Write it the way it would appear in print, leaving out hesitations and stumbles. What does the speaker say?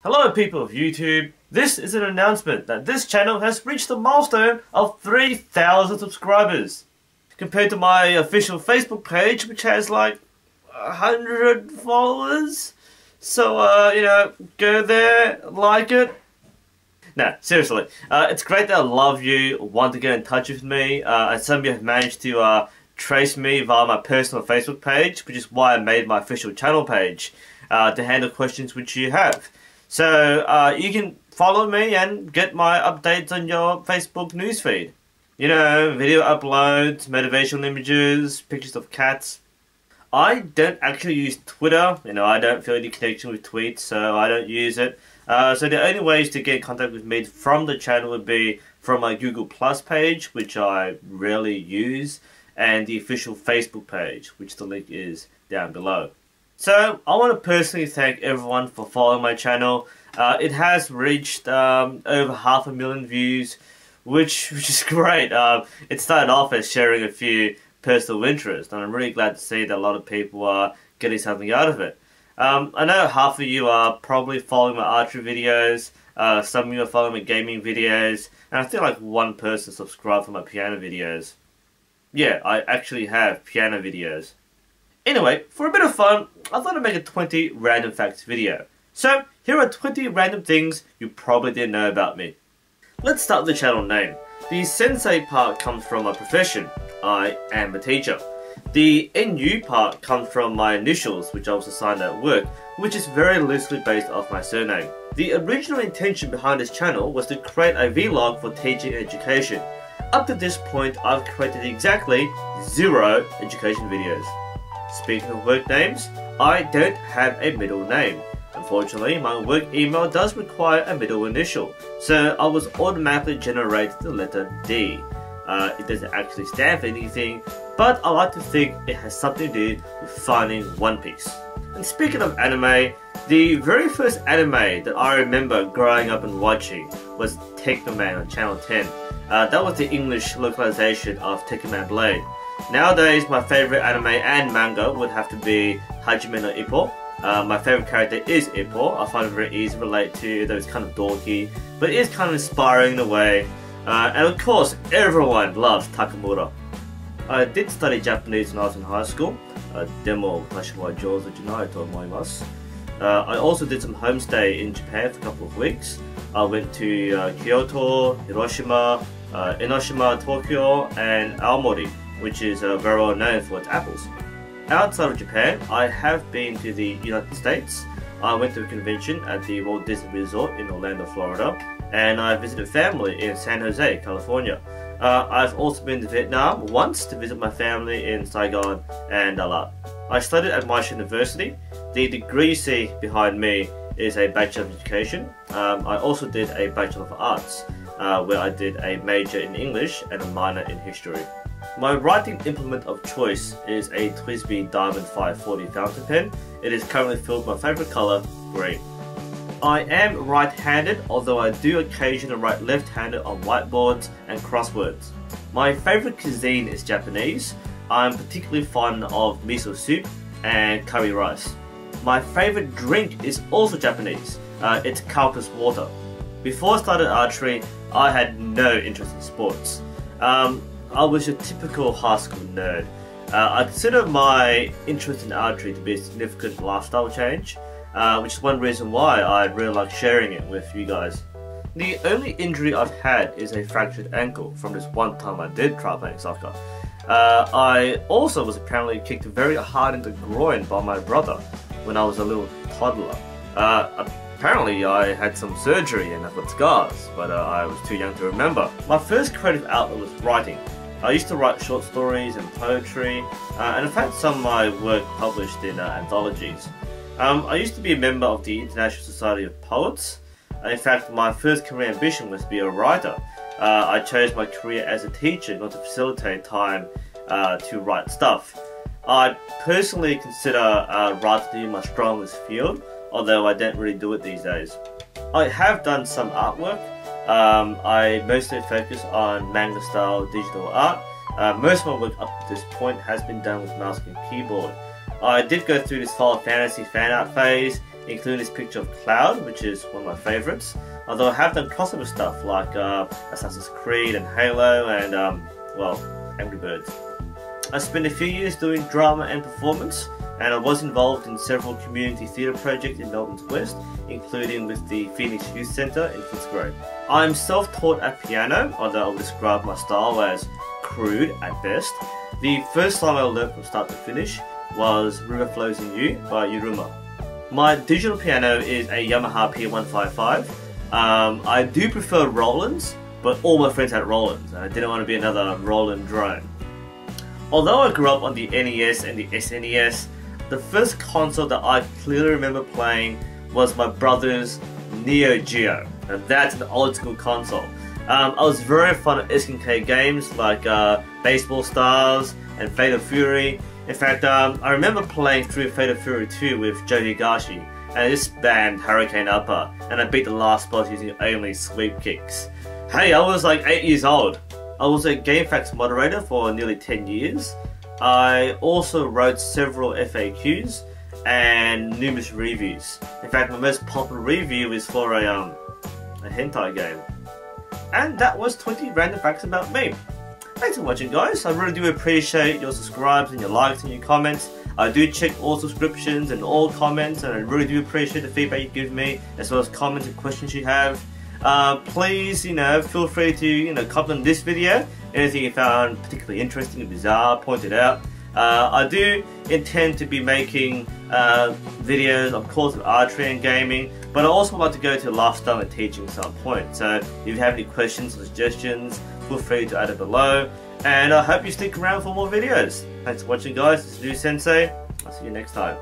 Hello people of YouTube, this is an announcement that this channel has reached the milestone of 3,000 subscribers. Compared to my official Facebook page, which has like 100 followers. So, go there, like it. No, seriously, it's great that a lot of you want to get in touch with me, and some of you have managed to trace me via my personal Facebook page, which is why I made my official channel page, to handle questions which you have. So, you can follow me and get my updates on your Facebook newsfeed. You know, video uploads, motivational images, pictures of cats. I don't actually use Twitter, I don't feel any connection with tweets, so I don't use it. So the only ways to get in contact with me from the channel would be from my Google Plus page, which I rarely use, and the official Facebook page, which the link is down below. So, I want to personally thank everyone for following my channel. It has reached over 500,000 views, which is great. It started off as sharing a few personal interests, and I'm really glad to see that a lot of people are getting something out of it. I know half of you are probably following my archery videos, some of you are following my gaming videos, and I think like one person subscribed for my piano videos. Yeah, I actually have piano videos. Anyway, for a bit of fun, I thought I'd make a 20 random facts video. So, here are 20 random things you probably didn't know about me. Let's start with the channel name. The sensei part comes from my profession. I am a teacher. The NU part comes from my initials, which I was assigned at work, which is very loosely based off my surname. The original intention behind this channel was to create a vlog for teaching and education. Up to this point, I've created exactly 0 education videos. Speaking of work names, I don't have a middle name. Unfortunately, my work email does require a middle initial, so I was automatically generated the letter D. It doesn't actually stand for anything, but I like to think it has something to do with finding One Piece. And speaking of anime, the very first anime that I remember growing up and watching was Teknoman on Channel 10. That was the English localization of Teknoman Blade. Nowadays, my favorite anime and manga would have to be Hajime no Ippo. My favorite character is Ippo. I find it very easy to relate to, though it's kind of dorky, but it is kind of inspiring in a way. And of course, everyone loves Takamura. I did study Japanese when I was in high school. Demo watashi wa jouzu janai to omoimasu. I also did some homestay in Japan for a couple of weeks. I went to Kyoto, Hiroshima, Enoshima, Tokyo, and Aomori, which is very well known for its apples. Outside of Japan, I have been to the United States. I went to a convention at the Walt Disney Resort in Orlando, Florida, and I visited family in San Jose, California. I've also been to Vietnam once to visit my family in Saigon and Dalat. I studied at Monash University. The degree you see behind me is a Bachelor of Education. I also did a Bachelor of Arts, where I did a major in English and a minor in History. My writing implement of choice is a TWSBI Diamond 540 fountain pen. It is currently filled with my favourite colour, green. I am right-handed, although I do occasionally write left-handed on whiteboards and crosswords. My favourite cuisine is Japanese. I'm particularly fond of miso soup and curry rice. My favourite drink is also Japanese. It's cactus water. Before I started archery, I had no interest in sports. I was your typical high school nerd. I consider my interest in archery to be a significant lifestyle change, which is one reason why I really like sharing it with you guys. The only injury I've had is a fractured ankle from this one time I did try playing soccer. I also was apparently kicked very hard in the groin by my brother when I was a little toddler. Apparently I had some surgery and I've got scars, but I was too young to remember. My first creative outlet was writing. I used to write short stories and poetry, and I've had some of my work published in anthologies. I used to be a member of the International Society of Poets. In fact, my first career ambition was to be a writer. I chose my career as a teacher not to facilitate time to write stuff. I personally consider writing to be my strongest field, although I don't really do it these days. I have done some artwork. I mostly focus on manga style digital art. Most of my work up to this point has been done with mouse and keyboard. I did go through this Final Fantasy fan art phase, including this picture of Cloud, which is one of my favourites. Although I have done crossover stuff like Assassin's Creed and Halo and, well, Angry Birds. I spent a few years doing drama and performance, and I was involved in several community theatre projects in Melbourne's West, including with the Phoenix Youth Centre in Footscray. I'm self-taught at piano, although I would describe my style as crude at best. The first song I learned from start to finish was River Flows in You by Yuruma. My digital piano is a Yamaha P155. I do prefer Rolands, but all my friends had Rolands, and I didn't want to be another Roland drone. Although I grew up on the NES and the SNES, the first console that I clearly remember playing was my brother's Neo Geo. Now that's an old school console. I was very fond of SNK games like Baseball Stars and Fatal Fury. In fact, I remember playing through Fatal Fury 2 with Joe Higashi, and I just spammed Hurricane Upper, and I beat the last boss using only sweep kicks. Hey, I was like 8 years old. I was a GameFAQs moderator for nearly 10 years. I also wrote several FAQs and numerous reviews. In fact, my most popular review is for a hentai game. And that was 20 random facts about me. Thanks for watching, guys. I really do appreciate your subscribes and your likes and your comments. I do check all subscriptions and all comments, and I really do appreciate the feedback you give me, as well as comments and questions you have. Please, feel free to, comment on this video. Anything you found particularly interesting or bizarre, point it out. I do intend to be making videos, of course, of archery and gaming, but I also like to go to lifestyle and teaching at some point. So if you have any questions or suggestions, feel free to add it below. And I hope you stick around for more videos. Thanks for watching, guys. This is NUSensei. I'll see you next time.